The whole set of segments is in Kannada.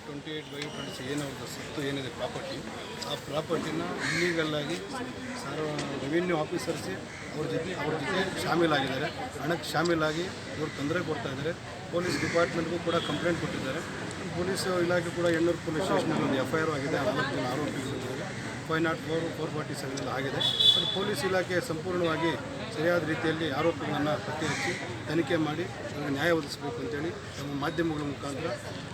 28/26 ಏನವ್ರದ್ದು ಸತ್ತು ಏನಿದೆ ಪ್ರಾಪರ್ಟಿ, ಆ ಪ್ರಾಪರ್ಟಿನ ಇಲ್ಲೀಗಲ್ಲಾಗಿ ರೆವಿನ್ಯೂ ಆಫೀಸರ್ಸೇ ಅವ್ರ ಜೊತೆ ಶಾಮೀಲಾಗಿದ್ದಾರೆ. ಹಣಕ್ಕೆ ಶಾಮೀಲಾಗಿ ಇವ್ರು ತೊಂದರೆ ಕೊಡ್ತಾ ಇದ್ದಾರೆ. ಪೊಲೀಸ್ ಡಿಪಾರ್ಟ್ಮೆಂಟ್ಗೂ ಕೂಡ ಕಂಪ್ಲೇಂಟ್ ಕೊಟ್ಟಿದ್ದಾರೆ. ಪೊಲೀಸ್ ಇಲಾಖೆ ಕೂಡ ಎಣ್ಣೂರು ಪೊಲೀಸ್ ಸ್ಟೇಷನಲ್ಲಿ ಒಂದು FIR ಆಗಿದೆ. 4 ಜನ ಆರೋಪಿಗಳಿದ್ದಾರೆ. 504, 447 ಆಗಿದೆ. ಅದು ಪೊಲೀಸ್ ಇಲಾಖೆ ಸಂಪೂರ್ಣವಾಗಿ ಸರಿಯಾದ ರೀತಿಯಲ್ಲಿ ಆರೋಪಿಗಳನ್ನು ಪತ್ತೆ ಹಚ್ಚಿ ತನಿಖೆ ಮಾಡಿ ಅವ್ರಿಗೆ ನ್ಯಾಯ ಒದಗಿಸಬೇಕು ಅಂತೇಳಿ ನಮ್ಮ ಮಾಧ್ಯಮಗಳ ಮುಖಾಂತರ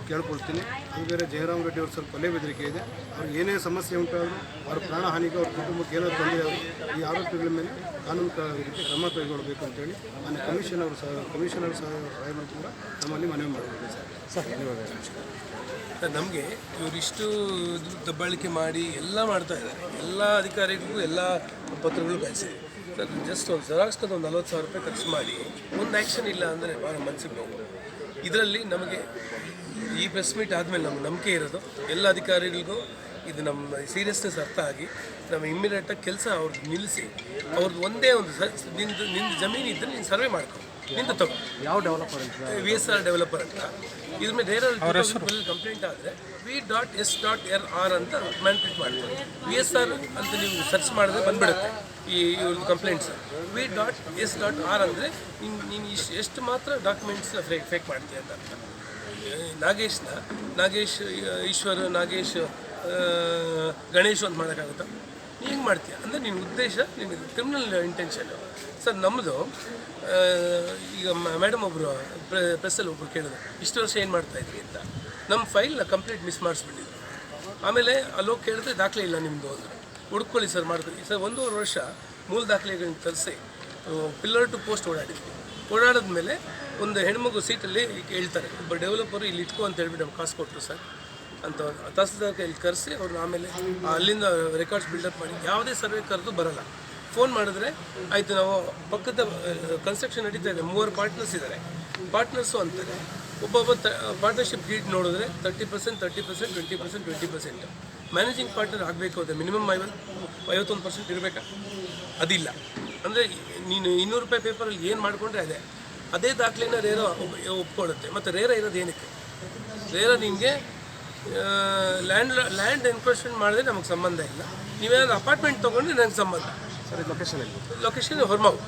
ಕೇಳ್ಕೊಳ್ತೀನಿ. ಅದು ಬೇರೆ ಜಯರಾಮ್ ರೆಡ್ಡಿ ಅವ್ರ ಸ್ವಲ್ಪ ಕೊಲೆ ಬೆದರಿಕೆ ಇದೆ. ಅವ್ರಿಗೆ ಏನೇ ಸಮಸ್ಯೆ ಉಂಟಾದರೂ ಅವ್ರ ಪ್ರಾಣಹಾನಿಗೆ ಅವ್ರ ಕುಟುಂಬಕ್ಕೆ ಏನಾದರೂ ತೊಂದರೆ ಅವರು ಈ ಆರೋಪಿಗಳ ಮೇಲೆ ಕಾನೂನು ರೀತಿ ಕ್ರಮ ಕೈಗೊಳ್ಳಬೇಕು ಅಂತೇಳಿ ನಾನು ಕಮಿಷನರ್ ಸಾಹೇಬರು ಕೂಡ ನಮ್ಮಲ್ಲಿ ಮನವಿ ಮಾಡಿದ್ದೇನೆ ಸರ್. ನಮಗೆ ಇವರಿಷ್ಟು ದಬ್ಬಾಳಿಕೆ ಮಾಡಿ ಎಲ್ಲ ಮಾಡ್ತಾ ಇದ್ದಾರೆ. ಎಲ್ಲ ಅಧಿಕಾರಿಗಳಿಗೂ ಎಲ್ಲ ಪತ್ರಗಳು ಕಳಿಸಿದೆ ಸರ್. ಜಸ್ಟ್ ಒಂದು ಜೆರಾಕ್ಸ್ಗೆ ಒಂದು 40,000 ರೂಪಾಯಿ ಖರ್ಚು ಮಾಡಿ ಒಂದು ಆ್ಯಕ್ಷನ್ ಇಲ್ಲ ಅಂದರೆ ಭಾಳ ಮನಸ್ಸಿಗೆ ನೋವು. ಇದರಲ್ಲಿ ನಮಗೆ ಈ ಪ್ರೆಸ್ ಮೀಟ್ ಆದಮೇಲೆ ನಮ್ಗೆ ನಂಬಿಕೆ ಇರೋದು ಎಲ್ಲ ಅಧಿಕಾರಿಗಳಿಗೂ ಇದು ನಮ್ಮ ಸೀರಿಯಸ್ನೆಸ್ ಅರ್ಥ ಆಗಿ ನಮ್ಮ ಇಮ್ಮಿಡಿಯೇಟಾಗಿ ಕೆಲಸ ಅವ್ರದ್ದು ನಿಲ್ಲಿಸಿ ಅವ್ರದ್ದು ಒಂದೇ ಒಂದು ನಿಂದು ಜಮೀನು ಇದ್ದರೆ ನೀನು ಸರ್ವೆ ಮಾಡ್ಕೊ ನಿಂದು ತಗೋ. ಯಾವ ಡೆವಲಪರ್ ಅಂತ VSR ಡೆವಲಪರ್ ಅಂತ. ಇದ್ರ ಮೇಲೆ ಬೇರೆ ಕಂಪ್ಲೇಂಟ್ ಆದರೆ v.s.r ಅಂತ ಮ್ಯಾನ್ಪ್ಲೇಟ್ ಮಾಡ್ತಾರೆ. VSR ಅಂತ ನೀವು ಸರ್ಚ್ ಮಾಡಿದ್ರೆ ಬಂದ್ಬಿಡುತ್ತೆ ಈ ಇವ್ರದ್ದು ಕಂಪ್ಲೇಂಟ್ಸ್. v.s.r ಅಂದರೆ ನೀನು ಎಷ್ಟು ಮಾತ್ರ ಡಾಕ್ಯುಮೆಂಟ್ಸ್ನ ಫೇಕ್ ಮಾಡ್ತೀಯ ಅಂತ ಅರ್ಥ. ನಾಗೇಶ್ ಈಶ್ವರ್, ನಾಗೇಶ್, ಗಣೇಶ್ ಅಂತ ಮಾಡೋಕ್ಕಾಗುತ್ತಾ? ನೀನು ಹೆಂಗೆ ಮಾಡ್ತೀಯ ಅಂದರೆ ನಿನ್ನ ಉದ್ದೇಶ ನಿನಗೆ ಕ್ರಿಮಿನಲ್ ಇಂಟೆನ್ಷನ್ ಸರ್. ನಮ್ಮದು ಈಗ ಮೇಡಮ್ ಒಬ್ಬರು ಪ್ರೆಸ್ಸಲ್ಲಿ ಒಬ್ಬರು ಕೇಳಿದ್ರು, ಇಷ್ಟು ವರ್ಷ ಏನು ಮಾಡ್ತಾಯಿದ್ರಿ ಅಂತ. ನಮ್ಮ ಫೈಲ್ನ ಕಂಪ್ಲೀಟ್ ಮಿಸ್ ಮಾಡಿಸ್ಬಿಟ್ಟಿದ್ವಿ. ಆಮೇಲೆ ಅಲ್ಲೋಗಿ ಕೇಳಿದ್ರೆ ದಾಖಲೆ ಇಲ್ಲ ನಿಮ್ಮದು ಅಂದರೆ ಹುಡ್ಕೊಳ್ಳಿ ಸರ್ ಮಾಡ್ಕೊಳ್ಳಿ ಸರ್. 1.5 ವರ್ಷ ಮೂಲ ದಾಖಲೆಗಳನ್ನ ತರಿಸಿ ಪಿಲ್ಲರ್ ಟು ಪೋಸ್ಟ್ ಓಡಾಡಿದ್ವಿ. ಓಡಾಡಿದ್ಮೇಲೆ ಒಂದು ಹೆಣ್ಮಗು ಸೀಟಲ್ಲಿ ಹೇಳ್ತಾರೆ, ಒಬ್ಬ ಡೆವಲಪರು ಇಲ್ಲಿ ಇಟ್ಕೋ ಅಂತ ಹೇಳ್ಬಿಟ್ಟು ನಮ್ಗೆ ಕಾಸು ಕೊಟ್ಟರು ಸರ್ ಅಂತ ತಹಸೀಲ್ದಾರ್ ಕೈಲಿ ಕರೆಸಿ ಅವ್ರನ್ನ ಆಮೇಲೆ ಅಲ್ಲಿಂದ ರೆಕಾರ್ಡ್ಸ್ ಬಿಲ್ಡಪ್ ಮಾಡಿ ಯಾವುದೇ ಸರ್ವೆ ಕರೆದು ಬರೋಲ್ಲ. ಫೋನ್ ಮಾಡಿದ್ರೆ ಆಯಿತು ನಾವು ಪಕ್ಕದ ಕನ್ಸ್ಟ್ರಕ್ಷನ್ ನಡೀತಾ ಇದೆ, 3 ಪಾರ್ಟ್ನರ್ಸ್ ಇದ್ದಾರೆ, ಪಾರ್ಟ್ನರ್ಸು ಅಂತಾರೆ. ಒಬ್ಬೊಬ್ಬ ಪಾರ್ಟ್ನರ್ಶಿಪ್ ಡೀಟ್ ನೋಡಿದ್ರೆ 30%, 30%, 20%, 20%. ಮ್ಯಾನೇಜಿಂಗ್ ಪಾರ್ಟ್ನರ್ ಆಗಬೇಕು ಅಂದರೆ ಮಿನಿಮಮ್ 51% ಇರಬೇಕಾ? ಅದಿಲ್ಲ. ಅಂದರೆ ನೀನು 200 ರೂಪಾಯಿ ಪೇಪರಲ್ಲಿ ಏನು ಮಾಡಿಕೊಂಡ್ರೆ ಅದೇ ದಾಖಲೆನ ರೇರ ಒಪ್ಕೊಳ್ಳುತ್ತೆ. ಮತ್ತು ರೇರ ಇರೋದು ಏನಕ್ಕೆ? ರೇರ ನಿಮಗೆ ಲ್ಯಾಂಡ್ ಎನ್ಕ್ರೋಚ್ಮೆಂಟ್ ಮಾಡಿದ್ರೆ ನಮಗೆ ಸಂಬಂಧ ಇಲ್ಲ. ನೀವೇನಾದ್ರು ಅಪಾರ್ಟ್ಮೆಂಟ್ ತೊಗೊಂಡ್ರೆ ನನಗೆ ಸಂಬಂಧ. Sir, location Horamavu.